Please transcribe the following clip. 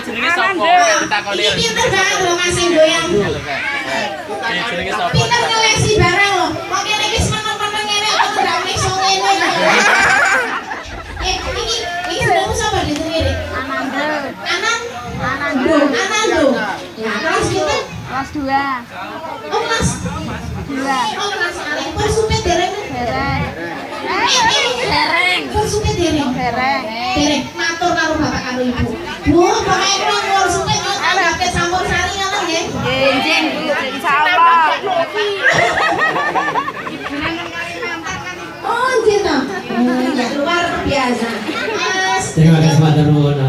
jenenge sapa? Ditakoni. Iki pinter banget lho Mas goyang. Jenenge sapa? Pinter ngeleksi barang lho. Kok kene wis meneng-meneng ngene kok ndak iso ngene. Iki jenengmu sapa ditengene? Anando. Ya, kelas kita? Kelas 2. Oh, kelas 2. Oh, kelas aling. Persupe dereng. Dereng. Persupe dereng. Dereng. Dereng. Matur karo bapak karo ibu. Bu, pokoke kula persupe anggap campur sari ngoten nggih. Nggih, insyaallah. Oh, gitu. Ya, luar biasa. Mas. Terima kasih Pak Darwono.